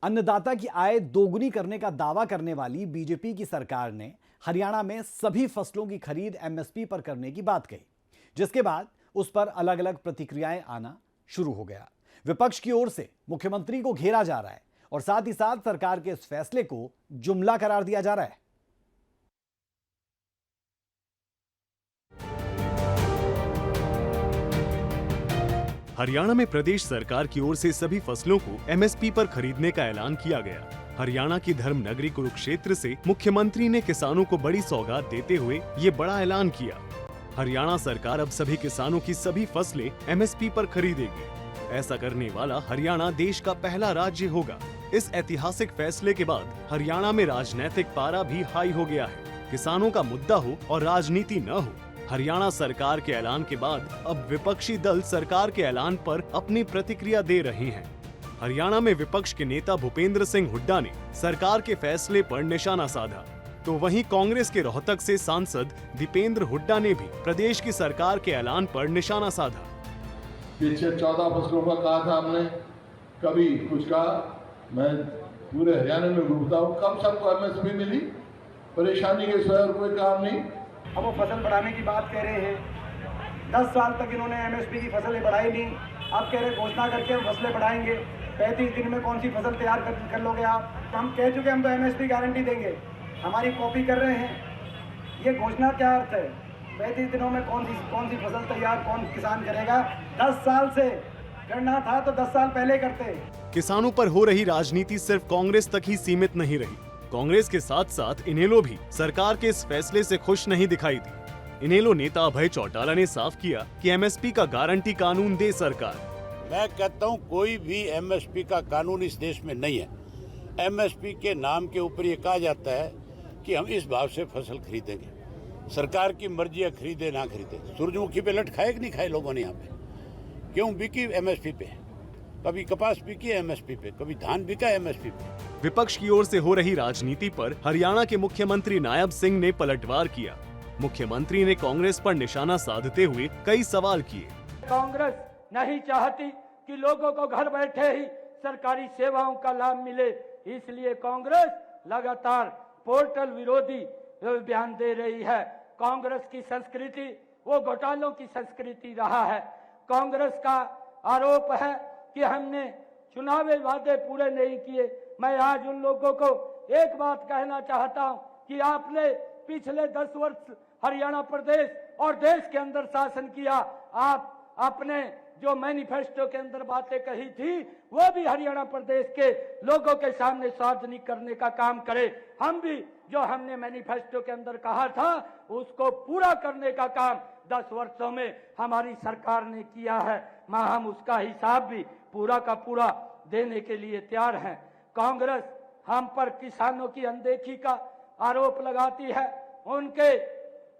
अन्नदाता की आय दोगुनी करने का दावा करने वाली बीजेपी की सरकार ने हरियाणा में सभी फसलों की खरीद एमएसपी पर करने की बात कही, जिसके बाद उस पर अलग अलग प्रतिक्रियाएं आना शुरू हो गया। विपक्ष की ओर से मुख्यमंत्री को घेरा जा रहा है और साथ ही साथ सरकार के इस फैसले को जुमला करार दिया जा रहा है। हरियाणा में प्रदेश सरकार की ओर से सभी फसलों को एमएसपी पर खरीदने का ऐलान किया गया। हरियाणा की धर्म नगरी कुरुक्षेत्र से मुख्यमंत्री ने किसानों को बड़ी सौगात देते हुए ये बड़ा ऐलान किया। हरियाणा सरकार अब सभी किसानों की सभी फसलें एमएसपी पर खरीदेगी। ऐसा करने वाला हरियाणा देश का पहला राज्य होगा। इस ऐतिहासिक फैसले के बाद हरियाणा में राजनीतिक पारा भी हाई हो गया है। किसानों का मुद्दा हो और राजनीति न हो। हरियाणा सरकार के ऐलान के बाद अब विपक्षी दल सरकार के ऐलान पर अपनी प्रतिक्रिया दे रहे हैं। हरियाणा में विपक्ष के नेता भूपेंद्र सिंह हुड्डा ने सरकार के फैसले पर निशाना साधा, तो वहीं कांग्रेस के रोहतक से सांसद दीपेंद्र हुड्डा ने भी प्रदेश की सरकार के ऐलान पर निशाना साधा। पीछे 14 फसलों का कहा था हमने, कभी कुछ कहा। मैं पूरे हरियाणा में घूमता हूँ, कब सबको एमएसपी मिली, परेशानी के सिवा कोई काम नहीं। अब वो फसल बढ़ाने की बात कह रहे हैं। 10 साल तक इन्होंने एमएसपी की फसलें बढ़ाई नहीं, अब कह रहे घोषणा करके हम फसलें बढ़ाएंगे। 35 दिन में कौन सी फसल तैयार कर लोगे आप? हम कह चुके हम तो एमएसपी गारंटी देंगे, हमारी कॉपी कर रहे हैं। ये घोषणा क्या अर्थ है? 35 दिनों में कौन सी फसल तैयार कौन किसान करेगा? 10 साल से करना था तो 10 साल पहले करते। किसानों पर हो रही राजनीति सिर्फ कांग्रेस तक ही सीमित नहीं रही। कांग्रेस के साथ साथ इनेलो भी सरकार के इस फैसले से खुश नहीं दिखाई दी। इनेलो नेता अभय चौटाला ने साफ किया कि एमएसपी का गारंटी कानून दे सरकार। मैं कहता हूं कोई भी एमएसपी का कानून इस देश में नहीं है। एमएसपी के नाम के ऊपर ये कहा जाता है कि हम इस भाव से फसल खरीदेंगे। सरकार की मर्जी है, खरीदे ना खरीदे। सूरजमुखी पे लट खाए कि नहीं खाए लोगों ने यहाँ पे? क्यों बिकी एमएसपी पे? कभी कपास बिकी एमएसपी पे, कभी धान बिका एमएसपी पे। विपक्ष की ओर से हो रही राजनीति पर हरियाणा के मुख्यमंत्री नायब सिंह ने पलटवार किया। मुख्यमंत्री ने कांग्रेस पर निशाना साधते हुए कई सवाल किए। कांग्रेस नहीं चाहती कि लोगों को घर बैठे ही सरकारी सेवाओं का लाभ मिले, इसलिए कांग्रेस लगातार पोर्टल विरोधी बयान दे रही है। कांग्रेस की संस्कृति वो घोटालों की संस्कृति रहा है। कांग्रेस का आरोप है कि हमने चुनावी वादे पूरे नहीं किए। मैं आज उन लोगों को एक बात कहना चाहता हूं कि आपने पिछले 10 वर्ष हरियाणा प्रदेश और देश के अंदर शासन किया। आप अपने जो मैनिफेस्टो के अंदर बातें कही थी वो भी हरियाणा प्रदेश के लोगों के सामने सार्वजनिक करने का काम करें। हम भी जो हमने मैनिफेस्टो के अंदर कहा था उसको पूरा करने का काम 10 वर्षों में हमारी सरकार ने किया है। हम उसका हिसाब भी पूरा का पूरा देने के लिए तैयार हैं। कांग्रेस हम पर किसानों की अनदेखी का आरोप लगाती है।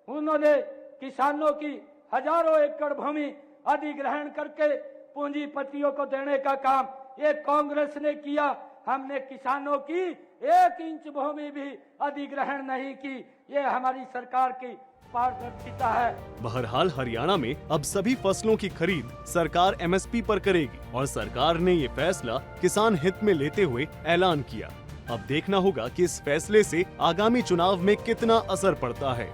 उन्होंने किसानों की हजारों एकड़ भूमि अधिग्रहण करके पूंजीपतियों को देने का काम ये कांग्रेस ने किया। हमने किसानों की 1 इंच भूमि भी अधिग्रहण नहीं की। ये हमारी सरकार की पारदर्शिता है। बहरहाल हरियाणा में अब सभी फसलों की खरीद सरकार एमएसपी पर करेगी और सरकार ने ये फैसला किसान हित में लेते हुए ऐलान किया। अब देखना होगा कि इस फैसले से आगामी चुनाव में कितना असर पड़ता है।